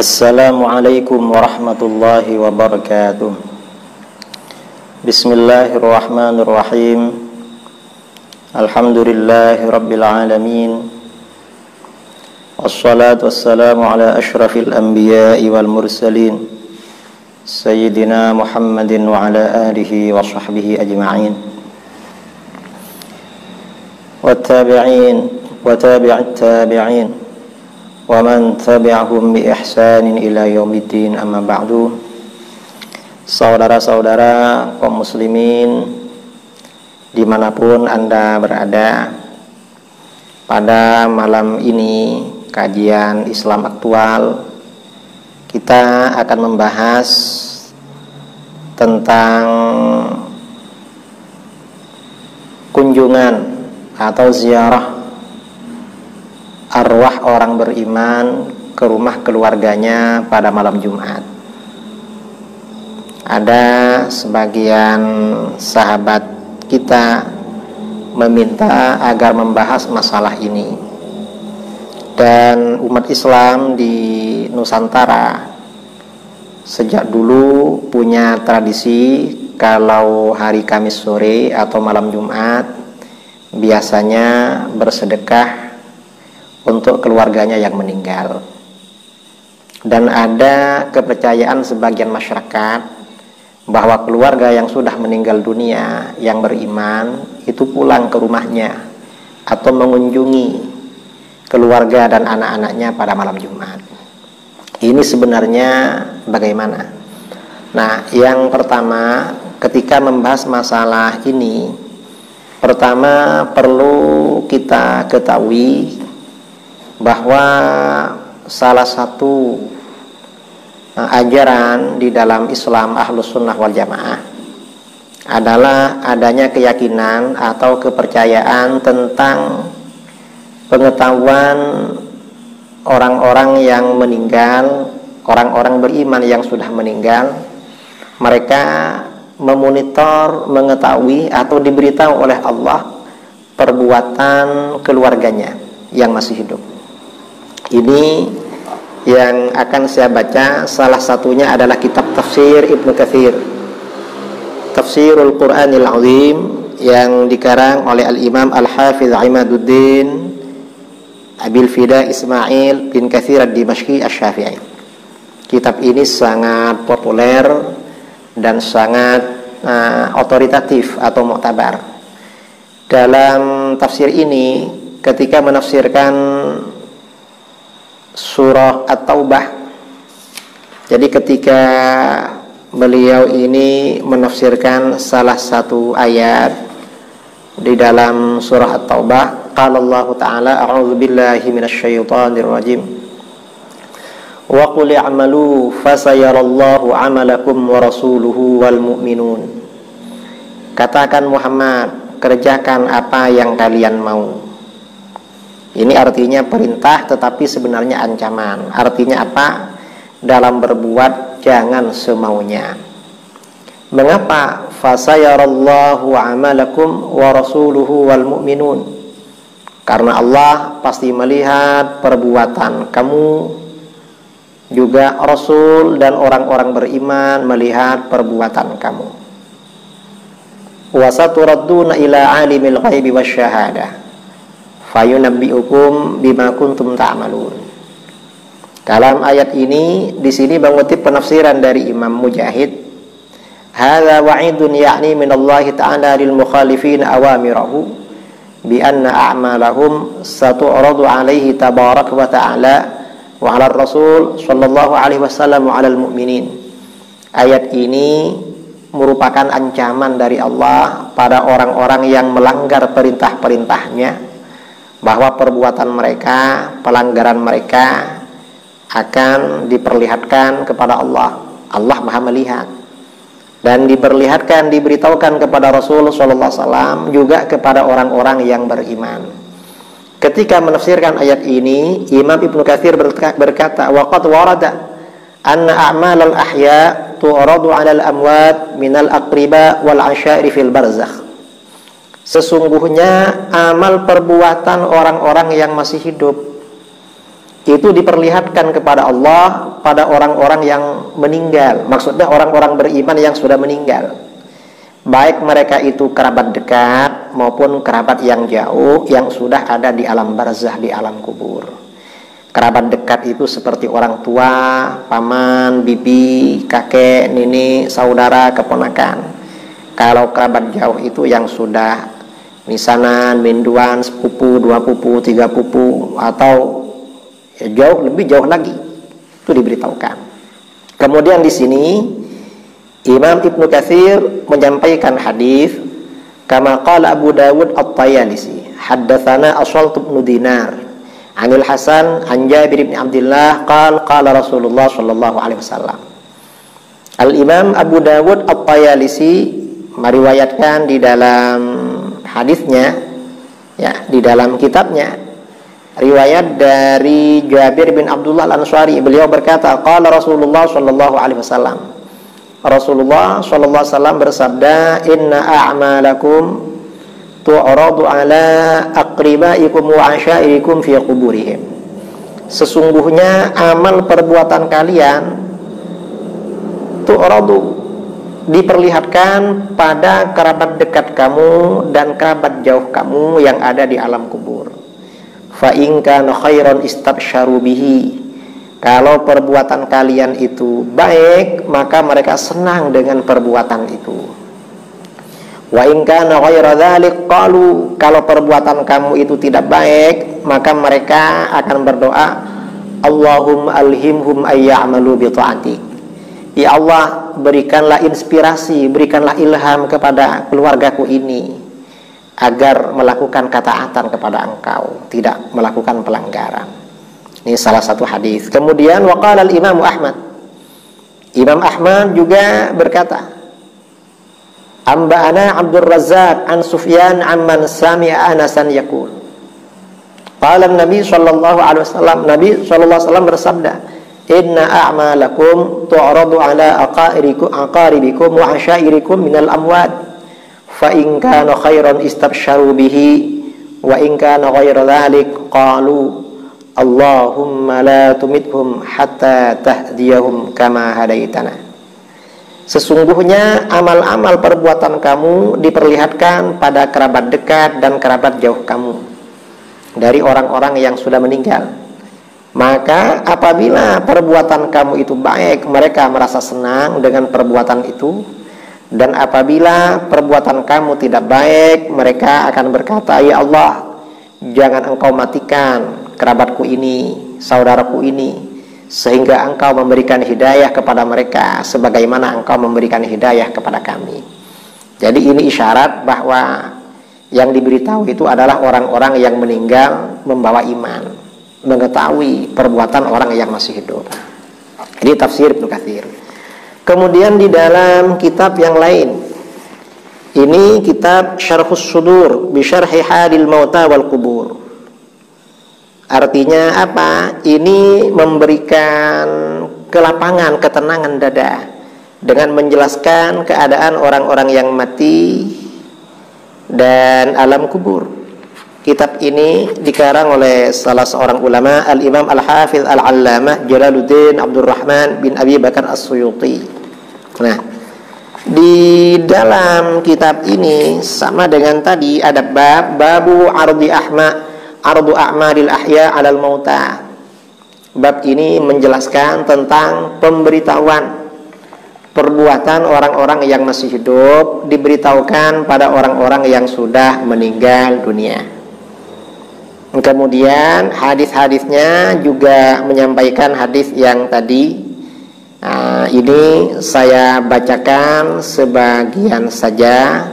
Assalamualaikum warahmatullahi wabarakatuh. Bismillahirrahmanirrahim. Alhamdulillahi rabbil alamin. Wassalatu wassalamu ala ashrafil anbiya'i wal mursalin Sayyidina Muhammadin wa ala alihi wa sahbihi ajma'in wa tabi'in wa tabi'at tabi'in wa man tabi'ahum bi ihsanin ila yaumiddin, amma ba'du. Saudara-saudara kaum muslimin dimanapun Anda berada, pada malam ini kajian Islam aktual kita akan membahas tentang kunjungan atau ziarah arwah orang beriman ke rumah keluarganya pada malam Jumat. Ada sebagian sahabat kita meminta agar membahas masalah ini, dan umat Islam di Nusantara sejak dulu punya tradisi kalau hari Kamis sore atau malam Jumat biasanya bersedekah untuk keluarganya yang meninggal. Dan ada kepercayaan sebagian masyarakat bahwa keluarga yang sudah meninggal dunia yang beriman itu pulang ke rumahnya atau mengunjungi keluarga dan anak-anaknya pada malam Jumat. Ini sebenarnya bagaimana? Nah, yang pertama, ketika membahas masalah ini, pertama perlu kita ketahui bahwa salah satu ajaran di dalam Islam Ahlus Sunnah wal Jamaah adalah adanya keyakinan atau kepercayaan tentang pengetahuan orang-orang yang meninggal, orang-orang beriman yang sudah meninggal. Mereka memonitor, mengetahui atau diberitahu oleh Allah perbuatan keluarganya yang masih hidup. Ini yang akan saya baca, salah satunya adalah kitab tafsir Ibnu Katsir, Tafsirul Qur'anil Azim, yang dikarang oleh Al-Imam Al-Hafiz Imaduddin Abil Fida Ismail bin Katsir ad-Dimashqi asy-Syafi'i. Kitab ini sangat populer dan sangat otoritatif atau muktabar. Dalam tafsir ini, ketika menafsirkan surah At-Taubah, jadi ketika beliau ini menafsirkan salah satu ayat di dalam surah At-Taubah, qala Allah Ta'ala, a'udzu billahi minasyaitonir rajim, wa qul i'malu fasayarallahu 'amalakum wa rasuluhu wal mu'minun. Katakan Muhammad, kerjakan apa yang kalian mau. Ini artinya perintah, tetapi sebenarnya ancaman. Artinya apa? Dalam berbuat jangan semaunya. Mengapa? Fasayarallahu amalakum wa rasuluhu wal mu'minun. Karena Allah pasti melihat perbuatan kamu, juga Rasul dan orang-orang beriman melihat perbuatan kamu. Wa saturadduna ila alimil ghaibi wasyahadah fayunabbi'ukum bima kuntum ta'malun. Dalam ayat ini, di sini mengutip penafsiran dari Imam Mujahid, hadza wa'idun ya'ni min Allah ta'ala lil mukhalifin awamirahu bi anna a'malahum satu'radu 'alaihi tabarak wa ta'ala wa 'ala Rasul sallallahu alaihi wasallam wa 'alal mu'minin. Ayat ini merupakan ancaman dari Allah pada orang-orang yang melanggar perintah-perintahnya, bahwa perbuatan mereka, pelanggaran mereka akan diperlihatkan kepada Allah. Allah Maha melihat, dan diperlihatkan, diberitahukan kepada Rasul sallallahu alaihi wasallam, juga kepada orang-orang yang beriman. Ketika menafsirkan ayat ini, Imam Ibnu Katsir berkata, wa qad warada anna a'malal ahya tu'radu 'alal amwat minal aqriba wal 'ashairi fil barzakh. Sesungguhnya amal perbuatan orang-orang yang masih hidup itu diperlihatkan kepada Allah pada orang-orang yang meninggal. Maksudnya orang-orang beriman yang sudah meninggal, baik mereka itu kerabat dekat maupun kerabat yang jauh yang sudah ada di alam barzah, di alam kubur. Kerabat dekat itu seperti orang tua, paman, bibi, kakek, nenek, saudara, keponakan. Kalau kerabat jauh itu yang sudah misanan, minduan, sepupu, dua pupu, tiga pupu, atau ya jauh, lebih jauh lagi, itu diberitahukan. Kemudian di sini Imam Ibnu Katsir menyampaikan hadis kama qala Abu Dawud At-Tayalisi haddatsana Aswalt bin Dinar Anil Hasan an Jabir bin Abdullah qala Rasulullah sallallahu alaihi wasallam. Al-Imam Abu Dawud At-Tayalisi meriwayatkan di dalam hadisnya, ya, di dalam kitabnya, riwayat dari Jabir bin Abdullah Al-Ansari. Beliau berkata, qala Rasulullah sallallahu alaihi wasallam. Rasulullah sallallahu alaihi wasallam bersabda, "Inna a'malakum tu'radu ala aqribaikum wa asyairikum fi quburihim." Sesungguhnya amal perbuatan kalian tu'radu, diperlihatkan pada kerabat dekat kamu dan kerabat jauh kamu yang ada di alam kubur. Fa in kana khairan istabsyaru bihi. Kalau perbuatan kalian itu baik, maka mereka senang dengan perbuatan itu. Wa in kana ghaira dzalik qalu. Kalau perbuatan kamu itu tidak baik, maka mereka akan berdoa, Allahumma alhimhum ayya'malu bi ta'atik. Ya Allah, berikanlah inspirasi, berikanlah ilham kepada keluargaku ini agar melakukan ketaatan kepada Engkau, tidak melakukan pelanggaran. Ini salah satu hadis. Kemudian waqala al-Imam Ahmad. Imam Ahmad juga berkata, Amba'ana Abdul Razzaq an Sufyan amman sami'a Anasan yaqul. Qala Nabi sallallahu alaihi wasallam, Nabi sallallahu alaihi wasallam bersabda, "Inna a'malakum tu'radu ala aqaribikum wa asyairikum minal amwat. Fa in kana khairan istabsyaru bihi wa in kana ghaira dzalik qalu Allahumma la tumithum hatta tahdiyahum kama hadaitana." Sesungguhnya amal-amal perbuatan kamu diperlihatkan pada kerabat dekat dan kerabat jauh kamu dari orang-orang yang sudah meninggal. Maka apabila perbuatan kamu itu baik, mereka merasa senang dengan perbuatan itu. Dan apabila perbuatan kamu tidak baik, mereka akan berkata, "Ya Allah, jangan Engkau matikan kerabatku ini, saudaraku ini, sehingga Engkau memberikan hidayah kepada mereka sebagaimana Engkau memberikan hidayah kepada kami." Jadi ini isyarat bahwa yang diberitahu itu adalah orang-orang yang meninggal membawa iman, mengetahui perbuatan orang yang masih hidup. Ini tafsir Ibnu Katsir. Kemudian di dalam kitab yang lain, ini kitab Syarhus Sudur bi Syarhi Hadil Mauta wal Qubur. Artinya apa? Ini memberikan kelapangan, ketenangan dada dengan menjelaskan keadaan orang-orang yang mati dan alam kubur. Kitab ini dikarang oleh salah seorang ulama, Al-Imam Al-Hafidh Al-Allamah Jalaluddin Abdurrahman bin Abi Bakar As-Suyuti. Nah, di dalam kitab ini sama dengan tadi ada babu ardu a'malil ahya 'alal mauta. Bab ini menjelaskan tentang pemberitahuan perbuatan orang-orang yang masih hidup diberitahukan pada orang-orang yang sudah meninggal dunia. Kemudian hadis-hadisnya juga menyampaikan hadis yang tadi. Ini saya bacakan sebagian saja,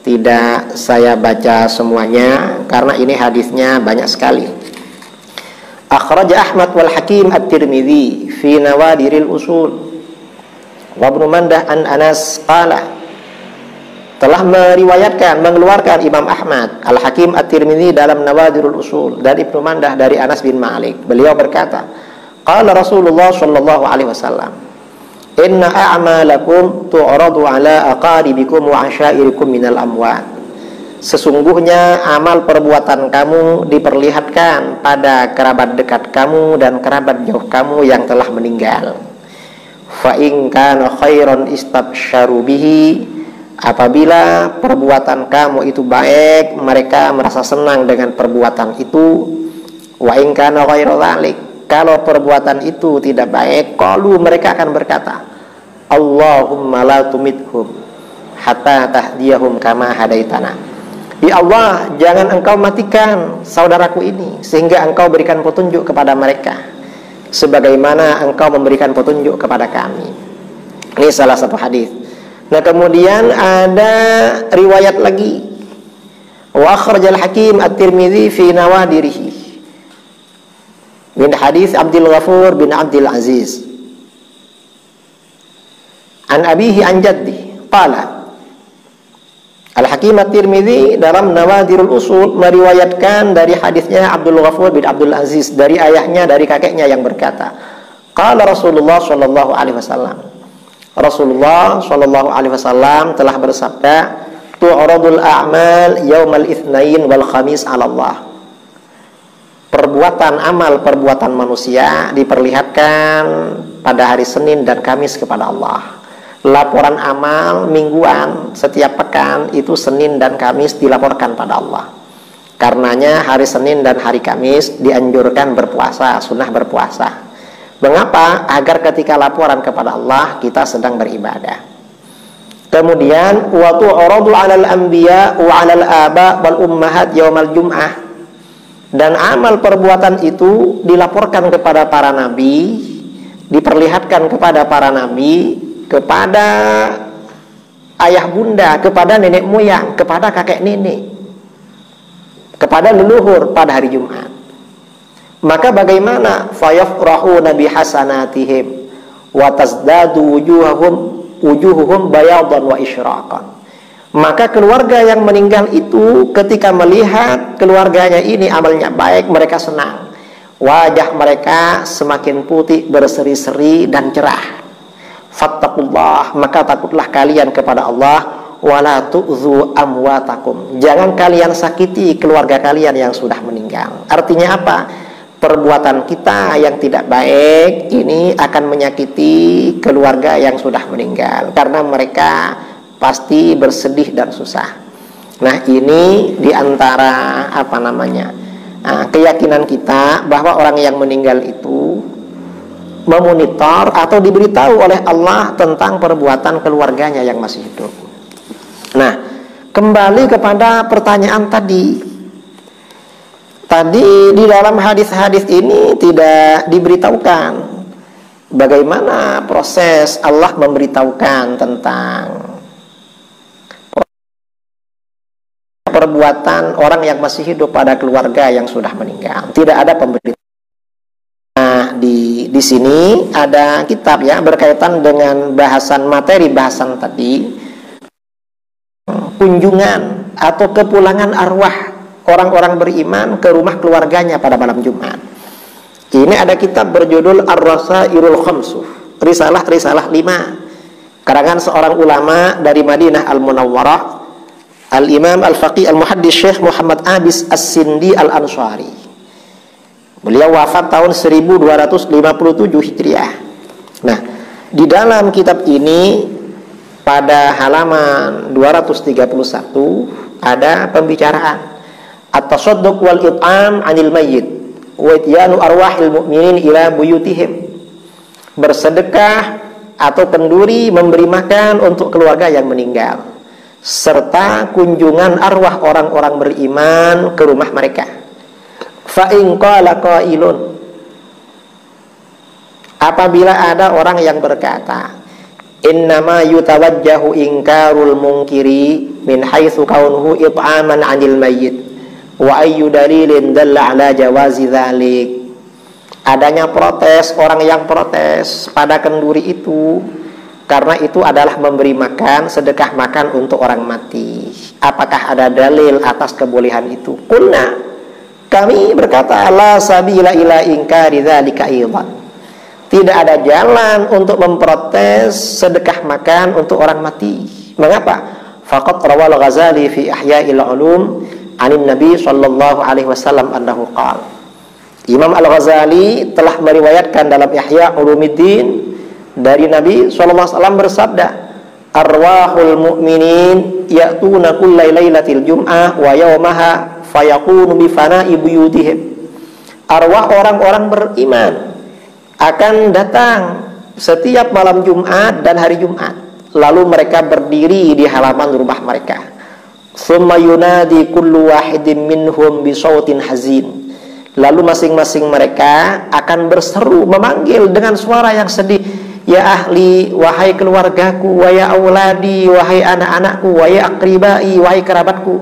tidak saya baca semuanya karena ini hadisnya banyak sekali. Akhraja Ahmad wal Hakim At-Tirmidzi fi Nawadiril Usul wa Ibnu Mandah an Anas qala. Telah meriwayatkan, mengeluarkan Imam Ahmad, Al-Hakim At-Tirmidzi dalam Nawadirul Usul dan Ibnu Mandah dari Anas bin Malik. Beliau berkata, qala Rasulullah sallallahu alaihi wasallam, "Inna a'malakum tu'radu ala aqaribikum wa asyairikum minal amwat." Sesungguhnya amal perbuatan kamu diperlihatkan pada kerabat dekat kamu dan kerabat jauh kamu yang telah meninggal. Fa in kana khairan istabsyaru bihi, apabila perbuatan kamu itu baik, mereka merasa senang dengan perbuatan itu. Wa in kana ghairu dzalik, kalau perbuatan itu tidak baik, qalu, mereka akan berkata, Allahumma la tumithum hatta tahdiyahum kama hadaitana. Ya Allah, jangan engkau matikan saudaraku ini sehingga engkau berikan petunjuk kepada mereka sebagaimana engkau memberikan petunjuk kepada kami. Ini salah satu hadis. Nah, kemudian ada riwayat lagi. Wa akhrajal Hakim At-Tirmidzi fi Nawadirihi min hadis Abdul Ghafur bin Abdul Aziz an abihi an jaddi qala. Al-Hakim At-Tirmidzi dalam Nawadirul Usul meriwayatkan dari hadisnya Abdul Ghafur bin Abdul Aziz dari ayahnya, dari kakeknya yang berkata, qala Rasulullah sallallahu alaihi wasallam, Rasulullah sallallahu alaihi wasallam telah bersabda, tu'radul a'mal yaumal itsnain wal khamis 'ala Allah. Perbuatan amal, perbuatan manusia diperlihatkan pada hari Senin dan Kamis kepada Allah. Laporan amal mingguan setiap pekan itu Senin dan Kamis dilaporkan pada Allah. Karenanya hari Senin dan hari Kamis dianjurkan berpuasa, sunnah berpuasa. Mengapa? Agar ketika laporan kepada Allah kita sedang beribadah. Kemudian wa tu'radu 'alal anbiya wa 'alal aba wal ummahat yaumal jum'ah. Dan amal perbuatan itu dilaporkan kepada para nabi, diperlihatkan kepada para nabi, kepada ayah bunda, kepada nenek moyang, kepada kakek nenek, kepada leluhur pada hari Jumat. Maka bagaimana? Fayafrahuna bihasanatihim wa tazdadu wujuhuhum bayadan wa isyraqan. Maka keluarga yang meninggal itu ketika melihat keluarganya ini amalnya baik, mereka senang. Wajah mereka semakin putih, berseri-seri dan cerah. Fattaqullah, maka takutlah kalian kepada Allah, wala tu'dzu amwatakum. Jangan kalian sakiti keluarga kalian yang sudah meninggal. Artinya apa? Perbuatan kita yang tidak baik ini akan menyakiti keluarga yang sudah meninggal karena mereka pasti bersedih dan susah. Nah, ini diantara keyakinan kita bahwa orang yang meninggal itu memonitor atau diberitahu oleh Allah tentang perbuatan keluarganya yang masih hidup. Nah, kembali kepada pertanyaan tadi. Tadi di dalam hadis-hadis ini tidak diberitahukan bagaimana proses Allah memberitahukan tentang perbuatan orang yang masih hidup pada keluarga yang sudah meninggal. Tidak ada pemberitahuan. Di sini ada kitab ya berkaitan dengan materi bahasan tadi, kunjungan atau kepulangan arwah orang-orang beriman ke rumah keluarganya pada malam Jumat. Ini ada kitab berjudul Ar-Rasailul Khamsuh, risalah 5, karangan seorang ulama dari Madinah Al-Munawwarah, Al-Imam Al-Faqih Al-Muhaddis Syekh Muhammad Abis As-Sindi Al-Ansari. Beliau wafat tahun 1257 Hijriah. Nah, di dalam kitab ini pada halaman 231 ada pembicaraan at-tasadduq wal it'am 'anil mayyit wa ityanu arwahil mu'minin ila buyutihim. Bersedekah atau kenduri memberi makan untuk keluarga yang meninggal serta kunjungan arwah orang-orang beriman ke rumah mereka. Fa in qala qailun, apabila ada orang yang berkata, innama yutawajjahu inkarul munkiri min haitsu kaunuhu it'aman 'anil mayyit wa ayyu dalilin dalla 'ala jawazi dzalik. Adanya protes, orang yang protes pada kenduri itu karena itu adalah memberi makan, sedekah makan untuk orang mati. Apakah ada dalil atas kebolehan itu? Qulna, kami berkata, la sabila ila inkari dzalika aidan. Tidak ada jalan untuk memprotes sedekah makan untuk orang mati. Mengapa? Faqad rawal Ghazali fi Ihya'il Ulum anin Nabi sallallahu alaihi wasallam annahu qala. Imam Al-Ghazali telah meriwayatkan dalam Ihya Ulumuddin dari Nabi sallallahu alaihi wasallam bersabda, arwahul mu'minin ya'tuna kullai lailatil jum'ah wa yawmaha fayakunu bi fana'i buyutihim. Arwah orang-orang beriman akan datang setiap malam Jumat dan hari Jumat, lalu mereka berdiri di halaman rumah mereka. Tsumma yunadi kullu wahidin minhum bi sautin hazin. Lalu masing-masing mereka akan berseru, memanggil dengan suara yang sedih, ya ahli, wahai keluargaku, wa ya auladi, wahai anak-anakku, wa ya aqribai, wahai kerabatku,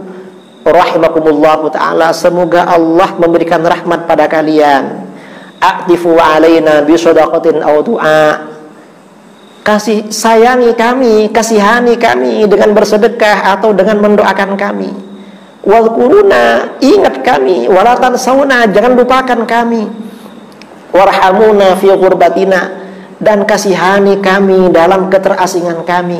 rahimakumullahu ta'ala, semoga Allah memberikan rahmat pada kalian. Aqtifu alaina bi shadaqatin aw du'a. Kasih sayangi kami, kasihani kami dengan bersedekah atau dengan mendoakan kami. Wadhkuruna, ingat kami, wala tansawna, jangan lupakan kami. Warhamuna fi ghurbatina, dan kasihani kami dalam keterasingan kami.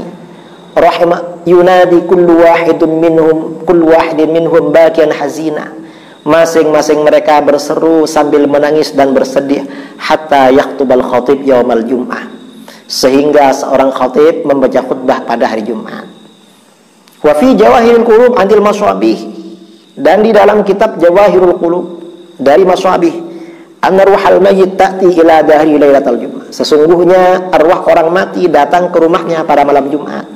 Rahimah yunadi kullu wahidin minhum bakian hazina. Masing-masing mereka berseru sambil menangis dan bersedih, hatta yaktubal khatib yaumal jum'ah, sehingga seorang khatib membaca khutbah pada hari Jumat. Wa fi Jawahirul Qulub anil Maswabih, dan di dalam kitab Jawahirul Qulub dari Maswabih, anna ruhal mayyit ta'ti ila dahri lailatul Jumat, sesungguhnya arwah orang mati datang ke rumahnya pada malam Jumat.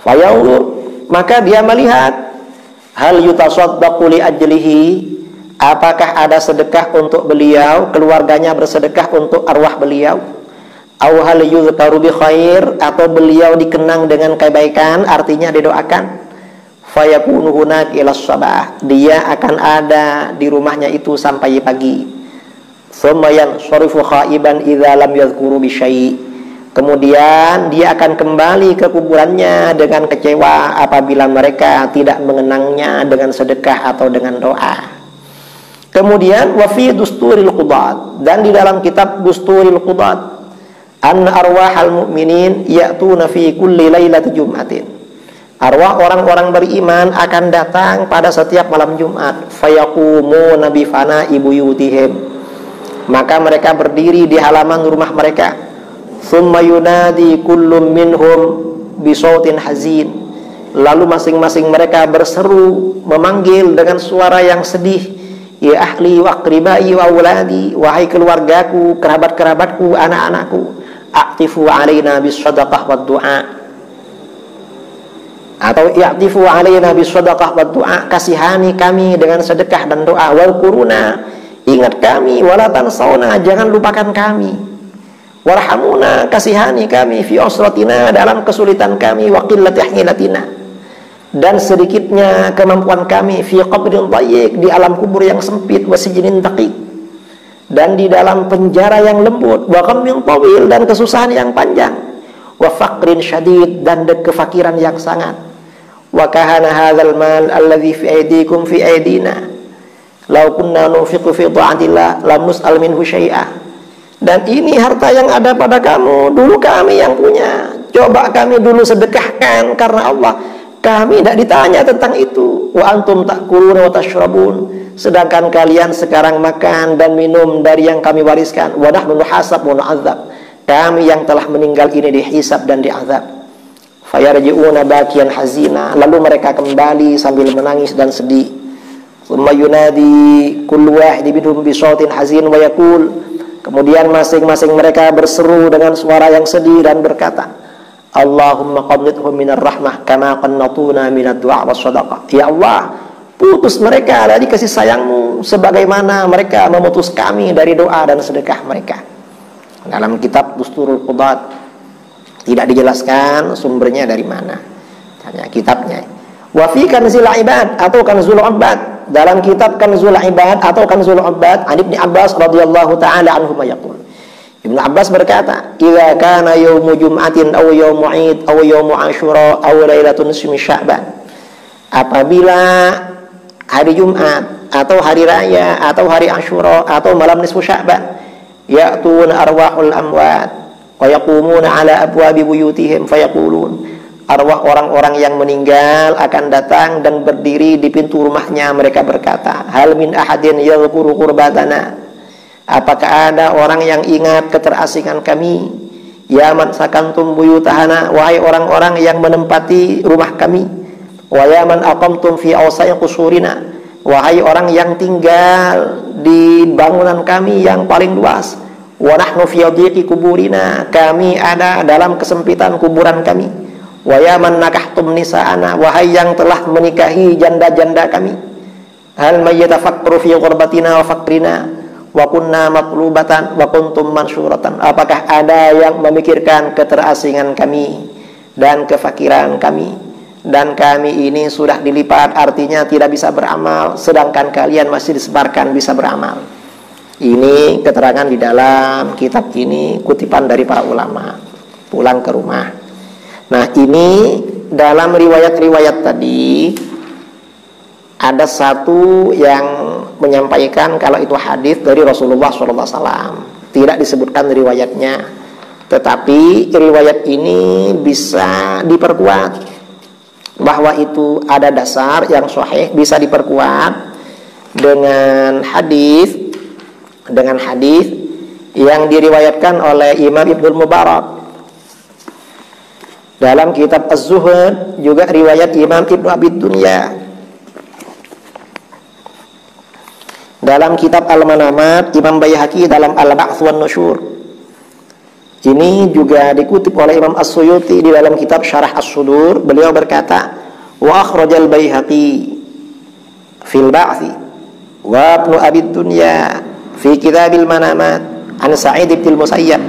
Fayaulur, maka dia melihat, hal yutasaddaqu li ajlihi, apakah ada sedekah untuk beliau, keluarganya bersedekah untuk arwah beliau. Aw hal yuzkaru bi khair, atau beliau dikenang dengan kebaikan, artinya didoakan. Fayakunu hunak ila sabah, dia akan ada di rumahnya itu sampai pagi. Tsumma yansharifu khaiban idza lam yadhkuru bi syai', kemudian dia akan kembali ke kuburannya dengan kecewa apabila mereka tidak mengenangnya dengan sedekah atau dengan doa. Kemudian wa fi Dusturil Qudat, dan di dalam kitab Dusturil Qudat, anna arwahal mu'minin ya'tuna fi kulli lailati jum'atin, arwah orang-orang beriman akan datang pada setiap malam Jumat. Fayaqumuna bi fana'i buyutihim, maka mereka berdiri di halaman rumah mereka. Tsumma yunadi kullum minhum bi sautin hazin, lalu masing-masing mereka berseru, memanggil dengan suara yang sedih, ya ahli wa aqribai wa auladi, wahai keluargaku, kerabat-kerabatku, anak-anakku. Aqtifu alaina bis shadaqah wad du'a, atau ya'tifu alaina bis shadaqah wad du'a, kasihani kami dengan sedekah dan doa. Wal quruna, ingat kami, wala tansawna, jangan lupakan kami. Warhamuna, kasihani kami, fi usratina, dalam kesulitan kami, wa qillati hilatina, dan sedikitnya kemampuan kami, fi qabrin dayyiq, di alam kubur yang sempit, wa sijnin daqiq, dan di dalam penjara yang lembut, wa ghammin tawil, dan kesusahan yang panjang, wa faqrin syadid, dan kefakiran yang sangat. Wa kahana hadzal mal alladhi fi aydikum fi aydina, law kunna nufiqu fi ta'atillah lam nus'al minhu syai'a. Dan ini harta yang ada pada kamu, dulu kami yang punya, coba kami dulu sedekahkan karena Allah, kami tidak ditanya tentang itu. Wa antum ta'kuluna wa tashrabun, sedangkan kalian sekarang makan dan minum dari yang kami wariskan. Wa nahnu nuhasab wa nu'adzab, kami yang telah meninggal ini dihisab dan diazab. Fayarji'una bakian hazina, lalu mereka kembali sambil menangis dan sedih. Tsumma yunadi kullu wahidin minhum bi sautin hazin wa yaqul, kemudian masing-masing mereka berseru dengan suara yang sedih dan berkata, Allahumma qannithhum minar rahmah kama qannatuna minad du'a was shadaqah. Ya Allah, putus mereka dari kasih sayangmu sebagaimana mereka memutus kami dari doa dan sedekah mereka. Dalam kitab Dusturul Qudat tidak dijelaskan sumbernya dari mana, hanya kitabnya. Wa fi Kanzul Ibad atau Kanzul Ubbad, dalam kitab Kanzul Ibad atau Kanzul Ubbad, an Ibnu Abbas radhiyallahu taala anhu yaqul, Ibnu Abbas berkata, idza kana yaumu jum'atin aw yaumu 'id aw yaumu Asyura aw lailatun nisfi Sya'ban, apabila hari Jumat atau hari raya atau hari Asyura atau malam nisfu Sya'ban, ya'tuna arwahul amwat wa yaqumuna ala abwabi buyutihim fayaqulun, arwah orang-orang yang meninggal akan datang dan berdiri di pintu rumahnya. Mereka berkata, hal min ahadin yadhkuru qurbatana, apakah ada orang yang ingat keterasingan kami? Ya man sakantum buyutahana, wahai orang-orang yang menempati rumah kami. Wa ya man aqamtum fi awsa'i qusurina, wahai orang yang tinggal di bangunan kami yang paling luas. Wa nahnu fi dhiqi kuburina, kami ada dalam kesempitan kuburan kami. Wa ya man nakahtum nisa'ana, wahai yang telah menikahi janda-janda kami. Hal may yatafakkaru fi ghurbatina wa faqrina wa kunna matlubatan wa kuntum mansyuratan, apakah ada yang memikirkan keterasingan kami dan kefakiran kami, dan kami ini sudah dilipat, artinya tidak bisa beramal, sedangkan kalian masih disebarkan bisa beramal. Ini keterangan di dalam kitab ini, kutipan dari para ulama. Pulang ke rumah. Nah, ini dalam riwayat-riwayat tadi ada satu yang menyampaikan kalau itu hadis dari Rasulullah SAW. Tidak disebutkan riwayatnya, tetapi riwayat ini bisa diperkuat bahwa itu ada dasar yang sahih, bisa diperkuat dengan hadis yang diriwayatkan oleh Imam Ibnu Mubarak dalam kitab Az-Zuhud, juga riwayat Imam Ibnu Abi Dunya dalam kitab Al-Manamat, Imam Baihaqi dalam Al-Ba'ts wan Nusyur. Ini juga dikutip oleh Imam As-Suyuti di dalam kitab Syarah As-Sudur. Beliau berkata, wa akhrajal Baihaqi fil Ba'thi wa Ibnu Abi Dunya fi Kitabil Manamat an Sa'id bin Musayyab.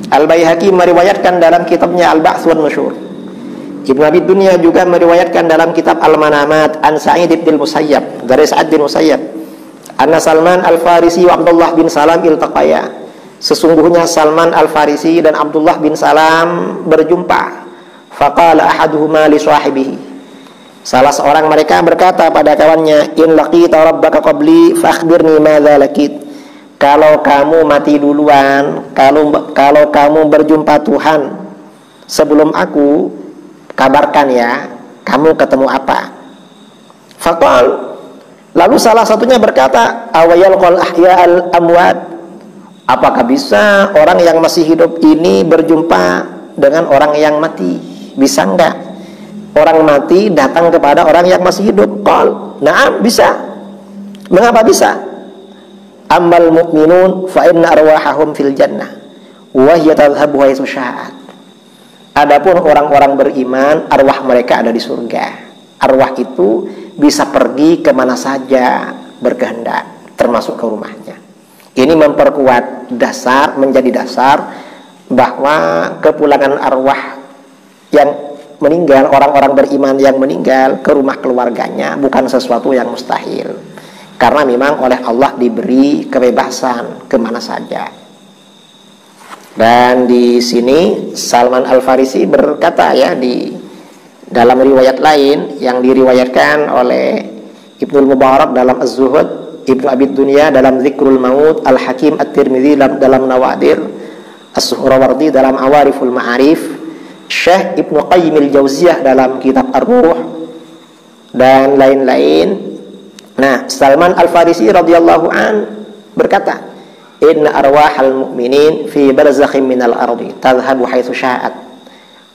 Al-Baihaqi meriwayatkan dalam kitabnya Al-Ba'ts wan Nusyur. Ibnu Abi Dunya juga meriwayatkan dalam kitab Al-Manamat an Sa'id bin Musayyab, dari Sa'id bin Musayyab, anna Salman Al-Farisi wa Abdullah bin Salam iltaqaya, sesungguhnya Salman Al-Farisi dan Abdullah bin Salam berjumpa. Faqala ahaduhuma li sahibihi, salah seorang mereka berkata pada kawannya, in laqita rabbaka qabli fakhbirni madza laqit, kalau kamu mati duluan, kalau kamu berjumpa Tuhan sebelum aku, kabarkan ya, kamu ketemu apa? Faqal, lalu salah satunya berkata, awayal qal ahya al amwat, apakah bisa orang yang masih hidup ini berjumpa dengan orang yang mati? Bisa enggak orang mati datang kepada orang yang masih hidup? Qal, na'am, bisa. Mengapa bisa? Ammal mu'minun fa inna arwahahum fil jannah wa hiya tadhhabu haitsu sya'at. Adapun orang-orang beriman, arwah mereka ada di surga. Arwah itu bisa pergi kemana saja berkehendak, termasuk ke rumahnya. Ini memperkuat dasar, menjadi dasar bahwa kepulangan arwah yang meninggal, orang-orang beriman yang meninggal ke rumah keluarganya bukan sesuatu yang mustahil, karena memang oleh Allah diberi kebebasan kemana saja. Dan di sini Salman Al-Farisi berkata ya, di dalam riwayat lain yang diriwayatkan oleh Ibnu Mubarak dalam Az-Zuhud, Ibnu Abi Dunya dalam Zikrul Maut, Al-Hakim At-Tirmidzi dalam Nawadir, As-Suhrawardi dalam Awariful Ma'arif, Syekh Ibnu Qayyim Al-Jauziyah dalam kitab Ar-Ruh, dan lain-lain. Nah, Salman Al-Farisi radhiyallahu an berkata, inna arwahal mu'minin fi barzakhin minal ardi tadhhabu haitsu sya'at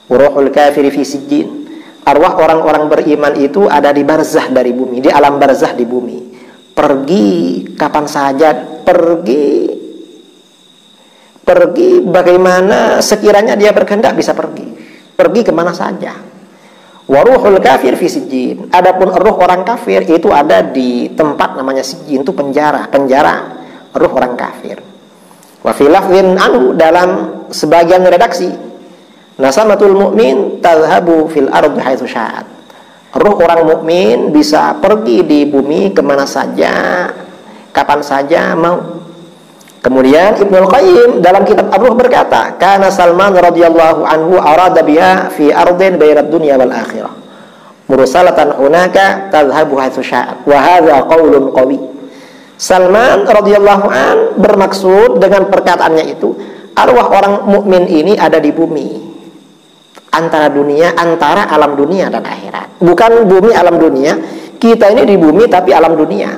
ruhul kafiri fi sijjin. Arwah orang-orang beriman itu ada di barzah dari bumi, di alam barzah di bumi, pergi kapan saja, pergi bagaimana sekiranya dia berkehendak bisa pergi kemana saja. Waruhul kafir fi sijjin, adapun ruh orang kafir itu ada di tempat namanya sijjin, itu penjara ruh orang kafir. Wa fi lafdhin anhu, dalam sebagian redaksi, nasamatul mu'min tadhhabu fil ardi haitsu sya'at, ruh orang mukmin bisa pergi di bumi kemana saja, kapan saja mau. Kemudian Ibnu Qayyim dalam kitab Ar-Ruh berkata, kana Salman radhiyallahu anhu arada biha fi ardin bainad dunya wal akhirah mursalatan hunaka tadhhabu haitsu sya'at wa hadza qaulun qawi. Salman radhiyallahu an bermaksud dengan perkataannya itu, arwah orang mukmin ini ada di bumi, antara alam dunia dan akhirat. Bukan bumi alam dunia, kita ini di bumi tapi alam dunia.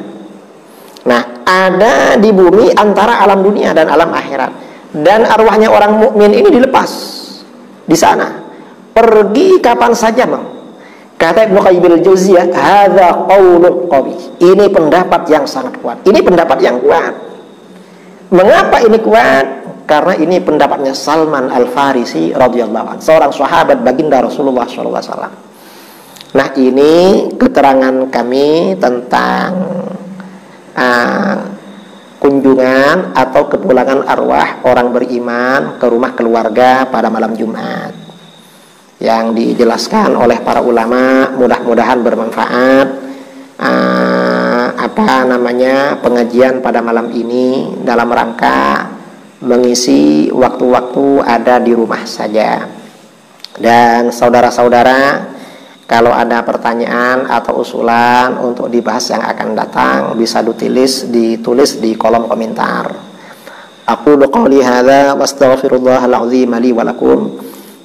Nah, ada di bumi antara alam dunia dan alam akhirat. Dan arwahnya orang mukmin ini dilepas di sana, pergi kapan saja mau. Kata Ibnu Qayyim al-Jauziyah, hadza qaulun qawi. Ini pendapat yang sangat kuat. Ini pendapat yang kuat. Mengapa ini kuat? Karena ini pendapatnya Salman Al-Farisi radhiyallahu anhu, seorang sahabat baginda Rasulullah sallallahu alaihi wasallam. Nah, ini keterangan kami tentang kunjungan atau kepulangan arwah orang beriman ke rumah keluarga pada malam Jumat yang dijelaskan oleh para ulama. Mudah-mudahan bermanfaat pengajian pada malam ini dalam rangka mengisi waktu-waktu ada di rumah saja. Dan saudara-saudara, kalau ada pertanyaan atau usulan untuk dibahas yang akan datang, bisa ditulis di kolom komentar. Aqulu qouli hadza wa astaghfirullahal azim li wa lakum.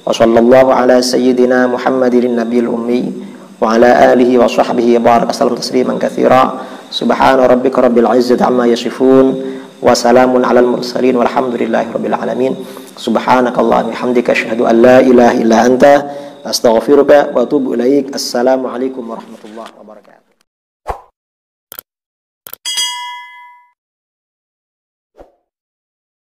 Wa sallallahu ala sayyidina Muhammadin nabiyil ummi wa ala alihi wa sahbihi baraka sallam tasliman katsira. Subhana rabbika rabbil izzati amma yasifun. Wa salamun alal mursalin walhamdulillahi rabbil alamin. Subhanakallahumma bihamdika asyhadu an la ilaha illa anta astaghfiruka wa atubu ilaik. Assalamualaikum warahmatullahi wabarakatuh.